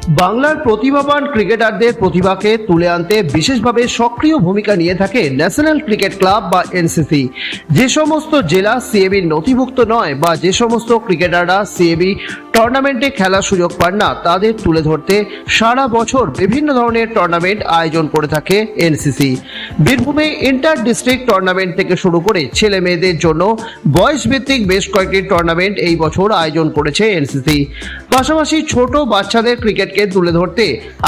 বাংলার প্রতিভাবান ক্রিকেটারদের প্রতিভাকে তুলে আনতে বিশেষভাবে সক্রিয় ভূমিকা নিয়ে থাকে ন্যাশনাল ক্রিকেট ক্লাব বা এনসিসি। যে সমস্ত জেলা সিএবির নথিভুক্ত নয় বা যে সমস্ত ক্রিকেটাররা সিএবি টুর্নামেন্টে খেলার সুযোগ পান না, তাদের তুলে ধরতে সারা বছর বিভিন্ন ধরনের টুর্নামেন্ট আয়োজন করে থাকে এনসিসি। বীরভূমে ইন্টার ডিস্ট্রিক্ট টুর্নামেন্ট থেকে শুরু করে ছেলে মেয়েদের জন্য বয়স ভিত্তিক বেশ কয়েকটি টুর্নামেন্ট এই বছর আয়োজন করেছে এনসিসি। পাশাপাশি ছোট বাচ্চাদের ক্রিকেটকে তুলে ধরতে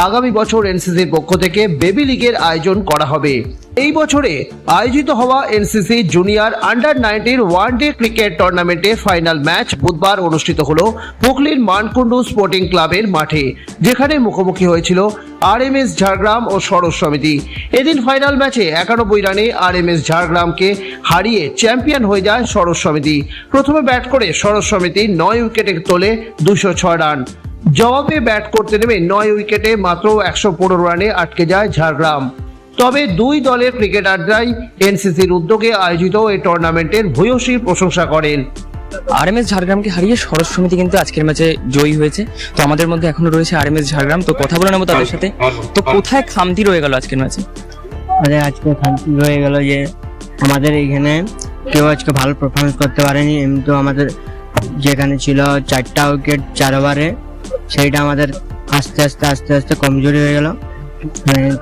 আগামী বছর এনসিসির পক্ষ থেকে বেবি লিগের আয়োজন করা হবে। এই বছরে আয়োজিত হওয়া NCC junior under 19 one day cricket টুর্নামেন্টের ফাইনাল ম্যাচ বুধবার অনুষ্ঠিত হলো হুগলির মানকুণ্ডু স্পোর্টিং ক্লাবের মাঠে, যেখানে মুখোমুখি হয়েছিল আরএমএস ঝাড়গ্রাম ও সরস সমিতি। এদিন ফাইনাল ম্যাচে 91 রানে আরএমএস ঝাড়গ্রামকে হারিয়ে চ্যাম্পিয়ন হয়ে যায় সরস সমিতি। প্রথমে ব্যাট করে সরস সমিতি 9 উইকেটে তোলে 206 রান। জবাবে ব্যাট করতে নেমে 9 উইকেটে মাত্র 115 রানে আটকে যায় ঝাড়গ্রাম। তবে দুই দলের ক্রিকেটাররাই এনসিসির উদ্যোগে আয়োজিত এই টুর্নামেন্টের ভূয়সী প্রশংসা করেন। আরএমএস ঝাড়গ্রামকে হারিয়ে সরস সমিতি কিন্তু আজকের ম্যাচে জয়ী হয়েছে। তো আমাদের মধ্যে এখনো রয়েছে আরএমএস ঝাড়গ্রাম, তো কথা বলে নেবো তাদের সাথে। তো কোথায় খামতি রয়ে গেল আজকের ম্যাচে? আজকে খামতি রয়ে গেল যে আমাদের এখানে কেউ আজকে ভালো পারফরমেন্স করতে পারেনি। এমনি আমাদের যেখানে ছিল 4টা উইকেট 4 ওভারে, সেইটা আমাদের আস্তে আস্তে কমজোরি হয়ে গেল।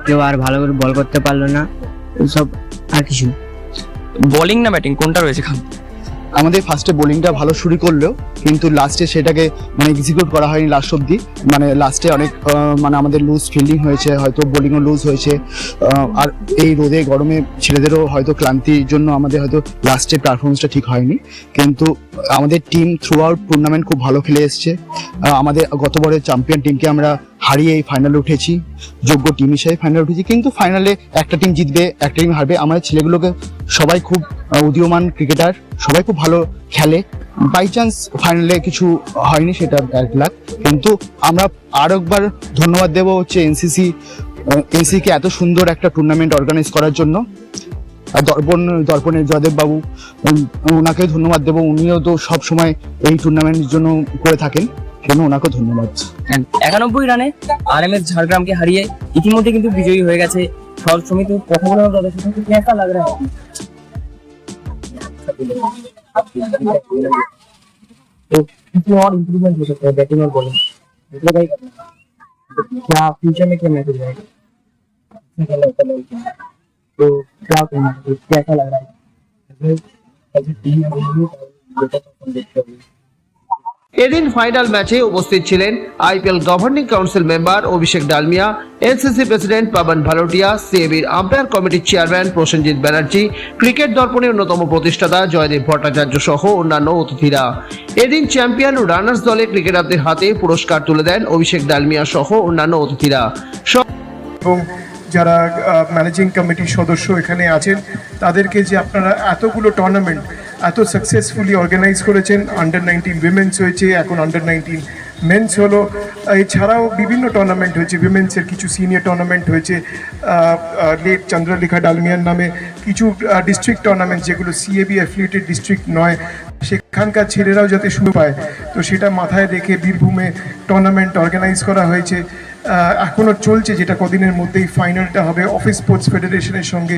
কেউ আর ভালো করে বল করতে পারলো না, সব আর কিছু। বোলিং না ব্যাটিং কোনটা রয়েছে খামতি? আমাদের ফার্স্টে বোলিংটা ভালো শুরু করলেও কিন্তু লাস্টে সেটাকে এক্সিকিউট করা হয়নি লাস্ট অব্দি। লাস্টে অনেক আমাদের লুজ ফিল্ডিং হয়েছে, হয়তো বোলিংও লুজ হয়েছে। আর এই রোদে গরমে ছেলেদেরও হয়তো ক্লান্তির জন্য আমাদের হয়তো লাস্টের পারফরমেন্সটা ঠিক হয়নি। কিন্তু আমাদের টিম থ্রু আউট টুর্নামেন্ট খুব ভালো খেলে এসছে। আমাদের গতবারের চ্যাম্পিয়ন টিমকে আমরা হারিয়ে এই ফাইনালে উঠেছি, যোগ্য টিম হিসেবে ফাইনালে উঠেছি। কিন্তু ফাইনালে একটা টিম জিতবে, একটা টিম হারবে। আমাদের ছেলেগুলোকে সবাই খুব উদীয়মান ক্রিকেটার, সবাই খুব ভালো খেলে। বাই চান্স ফাইনালে কিছু হয়নি, সেটা ব্যাড লাক। কিন্তু আমরা আরো একবার ধন্যবাদ দেবো হচ্ছে এনসিসিকে এত সুন্দর একটা টুর্নামেন্ট অর্গানাইজ করার জন্য। দর্পণের জয়দেব বাবু, ওনাকে ধন্যবাদ দেবো। উনিও তো সব সময় এই টুর্নামেন্টের জন্য করে থাকেন, কেন ওনাকে ধন্যবাদ। 91 রানে আরএমএস ঝাড়গ্রামকে হারিয়ে ইতিমধ্যে কিন্তু বিজয়ী হয়ে গেছে সরস সমিতি। কথা বলে তাদের সাথে কেমন লাগ रहा है? तो किसी और इम्प्रूवमेंट हो सकता है बैटिंग और बॉलिंग, क्या फ्यूचर में क्या मैसेज रहेगा? तो क्या कहना है, कैसा लग रहा है एज ए टीम? এদিন ফাইনাল ম্যাচে উপস্থিত ছিলেন আইপিএল গভর্নিং কাউন্সিল মেম্বার অভিষেক ডালমিয়া, এনসিসি প্রেসিডেন্ট পাবন ভালোটিয়া, সিএবির আম্পায়ার কমিটির চেয়ারম্যান প্রসেনজিৎ ব্যানার্জি, ক্রিকেট দর্পণের অন্যতম প্রতিষ্ঠাতা জয়দেব ভট্টাচার্য সহ অন্যান্য অতিথিরা। এদিন চ্যাম্পিয়ন ও রানার্স দলের ক্রিকেটারদের হাতে পুরস্কার তুলে দেন অভিষেক ডালমিয়া সহ অন্যান্য অতিথিরা। এবং যারা ম্যানেজিং কমিটির সদস্য এখানে আছেন, তাদেরকে যে আপনারা এতগুলো টুর্নামেন্ট এত সাকসেসফুলি অর্গানাইজ করেছেন। আন্ডার 19 উইমেন্স হয়েছে, এখন আন্ডার 19 মেন্স হলো। এছাড়াও বিভিন্ন টুর্নামেন্ট হয়েছে, উইমেন্সের কিছু সিনিয়র টুর্নামেন্ট হয়েছে। লেট চন্দ্রলেখা ডালমিয়ার নামে কিছু ডিস্ট্রিক্ট টুর্নামেন্ট, যেগুলো সিএবি অ্যাফিলিয়েটেড ডিস্ট্রিক্ট নয়, সেখানকার ছেলেরাও যাতে সুযোগ পায়, তো সেটা মাথায় রেখে বীরভূমে টুর্নামেন্ট অর্গানাইজ করা হয়েছে। এখনও চলছে, যেটা কদিনের মধ্যেই ফাইনালটা হবে অফিস স্পোর্টস ফেডারেশনের সঙ্গে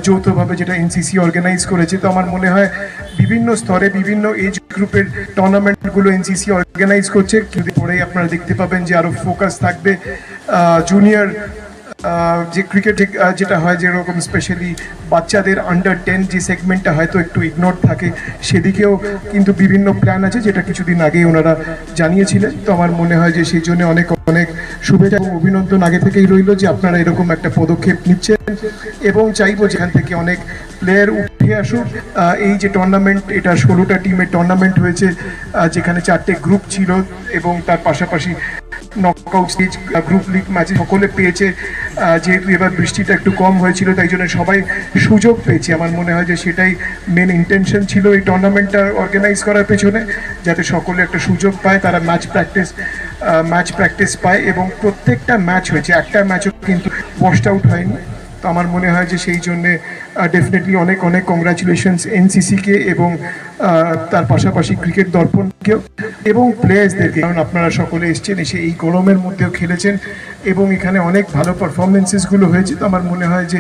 যৌথভাবে, যেটা এনসিসি অর্গানাইজ করেছে। তো আমার মনে হয় বিভিন্ন স্তরে বিভিন্ন এজ গ্রুপের টুর্নামেন্টগুলো এনসিসি অর্গানাইজ করছে। কিন্তু পরেই আপনারা দেখতে পাবেন যে আরও ফোকাস থাকবে জুনিয়র যে ক্রিকেট যেটা হয়, যেরকম স্পেশালি বাচ্চাদের আন্ডার 10 যে সেগমেন্টটা হয়তো একটু ইগনোর থাকে, সেদিকেও কিন্তু বিভিন্ন প্ল্যান আছে, যেটা কিছুদিন আগেই ওনারা জানিয়েছিলেন। তো আমার মনে হয় যে সেই জন্য অনেক অনেক শুভেচ্ছা এবং অভিনন্দন আগে থেকেই রইল যে আপনারা এরকম একটা পদক্ষেপ নিচ্ছেন। এবং চাইবো যেখান থেকে অনেক প্লেয়ার উঠে আসুক। এই যে টুর্নামেন্ট, এটা 16টা টিমের টুর্নামেন্ট হয়েছে, যেখানে 4টে গ্রুপ ছিল এবং তার পাশাপাশি নকআউট স্টেজ গ্রুপ লিগ ম্যাচে সকলে পেয়েছে। যেহেতু এবার বৃষ্টিটা একটু কম হয়েছিল, তাই জন্য সবাই সুযোগ পেয়েছে। আমার মনে হয় যে সেটাই মেন ইন্টেনশন ছিল এই টুর্নামেন্টটা অর্গানাইজ করার পেছনে, যাতে সকলে একটা সুযোগ পায়, তারা ম্যাচ প্র্যাকটিস পায়। এবং প্রত্যেকটা ম্যাচ হয়েছে, একটা ম্যাচও কিন্তু ওয়াশড আউট হয়নি। তো আমার মনে হয় যে সেই জন্যে ডেফিনেটলি অনেক অনেক কংগ্রাচুলেশনস এনসিসিকে এবং তার পাশাপাশি ক্রিকেট দর্পণকেও এবং প্লেয়ার্সদেরকে, কারণ আপনারা সকলে এসছেন, এসে এই গরমের মধ্যেও খেলেছেন এবং এখানে অনেক ভালো পারফরমেন্সেসগুলো হয়েছে। তো আমার মনে হয় যে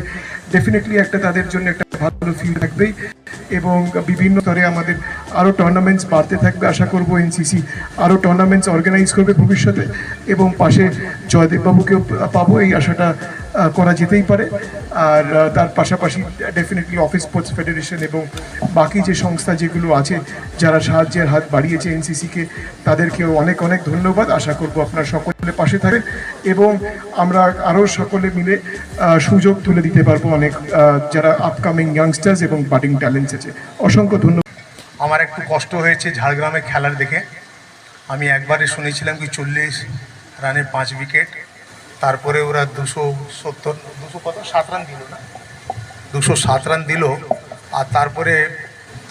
ডেফিনেটলি একটা তাদের জন্য একটা ভালো ফিল থাকবেই এবং বিভিন্ন স্তরে আমাদের আরও টুর্নামেন্টস বাড়তে থাকবে। আশা করব এনসিসি আরও টুর্নামেন্টস অর্গানাইজ করবে ভবিষ্যতে এবং পাশে জয়দেববাবুকেও পাবো, এই আশাটা করা যেতেই পারে। আর তার পাশাপাশি ডেফিনেটলি অফিস স্পোর্টস ফেডারেশন এবং বাকি যে সংস্থা যেগুলো আছে যারা সাহায্যের হাত বাড়িয়েছে এনসিসিকে, তাদেরকেও অনেক অনেক ধন্যবাদ। আশা করব আপনারা সকলে পাশে থাকবেন এবং আমরা আরও সকলে মিলে সুযোগ তুলে দিতে পারবো অনেক যারা আপকামিং ইয়াংস্টার্স এবং বাডিং ট্যালেন্টস আছে। অসংখ্য ধন্যবাদ। আমার একটু কষ্ট হয়েছে ঝাড়গ্রামে খেলার দেখে। আমি একবারে শুনেছিলাম কি 40 রানে 5 উইকেট, তারপরে ওরা 207 রান দিল না, 207 রান দিল, আর তারপরে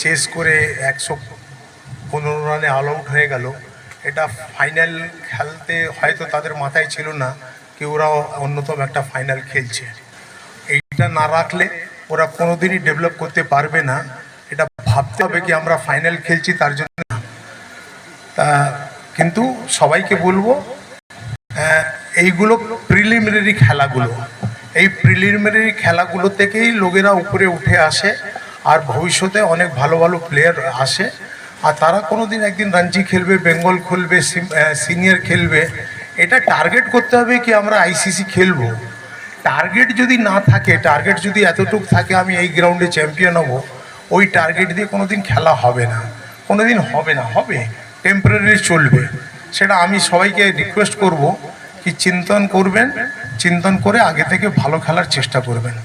চেস করে 115 রানে অল আউট হয়ে গেল। এটা ফাইনাল খেলতে হয়তো তাদের মাথায় ছিল না কি ওরা অন্যতম একটা ফাইনাল খেলছে। এইটা না রাখলে ওরা কোনোদিনই ডেভেলপ করতে পারবে না। এটা ভাবতে হবে কি আমরা ফাইনাল খেলছি তার জন্য না। তা কিন্তু সবাইকে বলবো এইগুলো প্রিলিমিনারি খেলাগুলো, এই প্রিলিমিনারি খেলাগুলো থেকেই লোকেরা উপরে উঠে আসে আর ভবিষ্যতে অনেক ভালো ভালো প্লেয়ার আসে আর তারা কোনোদিন একদিন রঞ্জি খেলবে, বেঙ্গল খেলবে, সিনিয়র খেলবে। এটা টার্গেট করতে হবে কি আমরা আইসিসি খেলবো। টার্গেট যদি না থাকে, টার্গেট যদি এতটুকু থাকে আমি এই গ্রাউন্ডে চ্যাম্পিয়ন হব, ওই টার্গেট দিয়ে কোনোদিন খেলা হবে না, কোনোদিন হবে না, হবে টেম্পোরারি চলবে। সেটা আমি সবাইকে রিকোয়েস্ট করব কি চিন্তন করবেন, চিন্তন করে আগে থেকে ভালো খেলার চেষ্টা করবেন।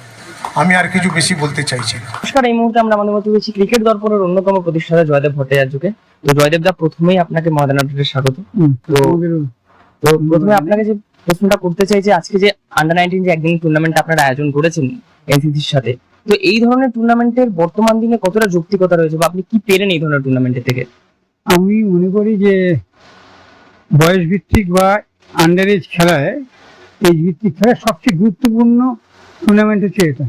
আমি আর কিছু বেশি বলতে চাইছি না। নমস্কার, এই মুহূর্তে আমরা আমাদের মতো পেয়েছি ক্রিকেট দর্পণের অন্যতম প্রতিষ্ঠাতা জয়দেব ভট্টাচার্যকে। তো জয়দেব দা, প্রথমেই আপনাকে ময়দান আপডেটে স্বাগত। তো প্রথমে আপনাকে যে প্রশ্নটা করতে চাই যে আজকে যে আন্ডার-19 যে একদিন টুর্নামেন্ট আপনারা আয়োজন করেছেন এনসিসির সাথে, তো এই ধরনের টুর্নামেন্টের বর্তমান দিনে কতটা যৌক্তিকতা রয়েছে বা আপনি কি পেলেন এই ধরনের টুর্নামেন্টের থেকে? আমি মনে করি যে বয়স ভিত্তিক বা আন্ডার এজ খেলায়, এজ ভিত্তিক খেলায় সবচেয়ে গুরুত্বপূর্ণ টুর্নামেন্ট হচ্ছে এটা।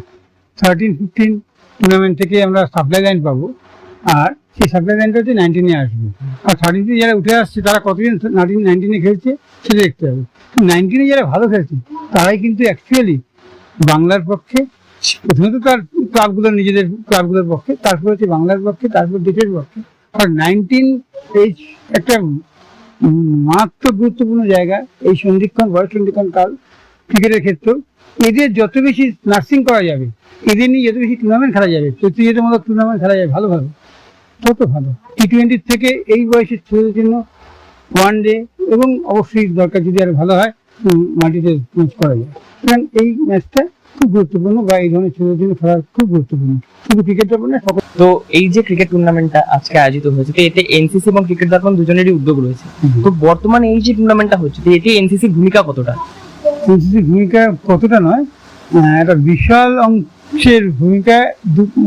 13-15 টুর্নামেন্ট থেকে আমরা সাপ্লাই লাইন পাবো আর সেই সাপ্লাই লাইনটা হচ্ছে 19-এ আসবে। আর 13 যারা উঠে আসছে তারা কতদিন 19-এ খেলছে সেটা দেখতে হবে। 19-এ যারা ভালো খেলছে তারাই কিন্তু অ্যাকচুয়ালি বাংলার পক্ষে, প্রথমে তো তার ক্লাবগুলোর নিজেদের ক্লাবগুলোর পক্ষে, তারপর হচ্ছে বাংলার পক্ষে, তারপর দেশের পক্ষে। আর 19 এই একটা মারাত্মক গুরুত্বপূর্ণ জায়গা, এই সন্ধিক্ষণ, বয়স সন্ধিক্ষণ কাল ক্রিকেটের ক্ষেত্রেও। এদের যত বেশি নার্সিং করা যাবে, এদের নিয়ে যত বেশি টুর্নামেন্ট খেলা যাবে, প্রতিযোগিতামূলক টুর্নামেন্ট খেলা যাবে ভালো ভালো, তত ভালো। T20 থেকে এই বয়সের ছেলেদের জন্য ওয়ানডে এবং অবশ্যই দরকার যদি আরো ভালো হয় মাটিতে ম্যাচ করা যায়। কারণ এই ম্যাচটা খুব গুরুত্বপূর্ণ বা এই ধরনের ছেলেদের জন্য খেলা খুব গুরুত্বপূর্ণ, শুধু ক্রিকেট দর্পণ না। তো এই যে ক্রিকেট টুর্নামেন্টটা আজকে আয়োজিত হয়েছে, তো এতে এনসিসি এবং ক্রিকেট দর্পণ দুজনেরই উদ্যোগ রয়েছে। তো বর্তমানে এই যে টুর্নামেন্টটা হচ্ছে, তো এতে এনসিসির ভূমিকা কতটা? এনসিসির ভূমিকা কতটা নয়, একটা বিশাল অংশের ভূমিকা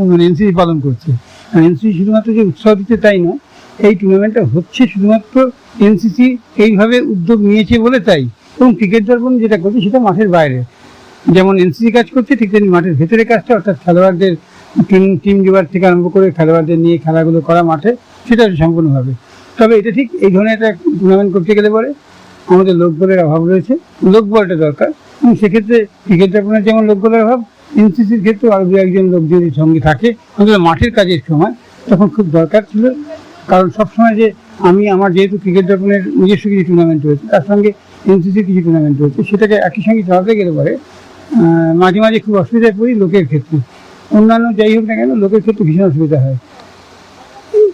মানে এনসিসি পালন করছে। এনসিসি শুধুমাত্র যে উৎসাহ দিচ্ছে তাই নয়, এই টুর্নামেন্টটা হচ্ছে শুধুমাত্র এনসিসি এইভাবে উদ্যোগ নিয়েছে বলে তাই। এবং ক্রিকেট দর্পণ যেটা করছে সেটা মাঠের বাইরে, যেমন এনসিসি কাজ করছে ঠিক তেমনি মাঠের ভেতরে কাজটা, অর্থাৎ খেলোয়াড়দের টিম জোগাড় থেকে আরম্ভ করে খেলোয়াড়দের নিয়ে খেলাগুলো করা মাঠে, সেটা সম্পূর্ণভাবে। তবে এটা ঠিক এই ধরনের একটা টুর্নামেন্ট করতে গেলে পরে আমাদের লোকবলের অভাব রয়েছে, লোকবলটা দরকার। এবং সেক্ষেত্রে ক্রিকেট দর্পণের যেমন লোকবলের অভাব, এনসিসির ক্ষেত্রে আরো দু একজন লোক যদি সঙ্গে থাকে অন্তত মাঠের কাজের সময়, তখন খুব দরকার ছিল। কারণ সবসময় যে আমি আমার যেহেতু ক্রিকেট দর্পণের নিজস্ব কিছু টুর্নামেন্ট রয়েছে, তার সঙ্গে এনসিসির কিছু টুর্নামেন্ট রয়েছে, সেটাকে একই সঙ্গে চালাতে গেলে পরে মাঝে মাঝে খুব অসুবিধায় পড়ি লোকের ক্ষেত্রে। অন্যান্য যাই হোক না কেন, লোকের ক্ষেত্রে ভীষণ অসুবিধা হয়।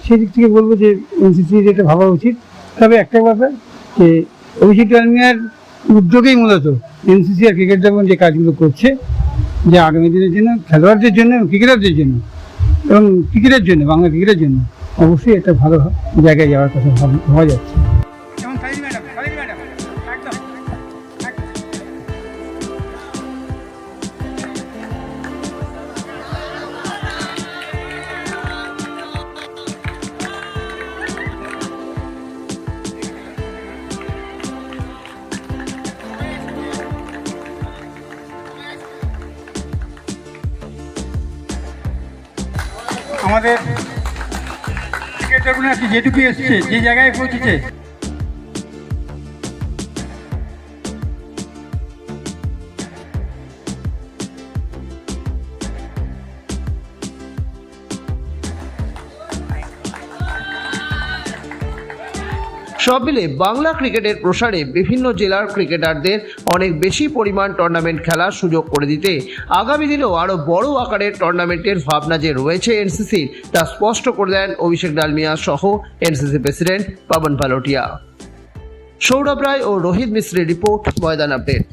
সেদিক থেকে বলবো যে এনসিসির এটা ভাবা উচিত। তবে একটা ব্যাপার যে অভিষেক ডালমিয়ার উদ্যোগেই মূলত এনসিসি আর ক্রিকেট দর্পণ যে কাজগুলো করছে, যে আগামী দিনের জন্য খেলোয়াড়দের জন্য এবং ক্রিকেটারদের জন্য এবং ক্রিকেটের জন্য, বাংলা ক্রিকেটের জন্য অবশ্যই একটা ভালো জায়গায় যাওয়ার কথা ভাবা যাচ্ছে। আমাদের ক্রিকেটারগুলো আজকে যেটুকু এসছে, যে জায়গায় পৌঁছেছে, সব মিলে বাংলা ক্রিকেটের প্রসারে বিভিন্ন জেলার ক্রিকেটারদের অনেক বেশি পরিমাণ টুর্নামেন্ট খেলার সুযোগ করে দিতে আগামী দিনেও আরও বড় আকারের টুর্নামেন্টের ভাবনা যে রয়েছে এনসিসির, তা স্পষ্ট করে দেন অভিষেক ডালমিয়া সহ এনসিসি প্রেসিডেন্ট পাবন ভালোটিয়া। সৌরভ রায় ও রোহিত মিশ্রের রিপোর্ট, ময়দান আপডেট।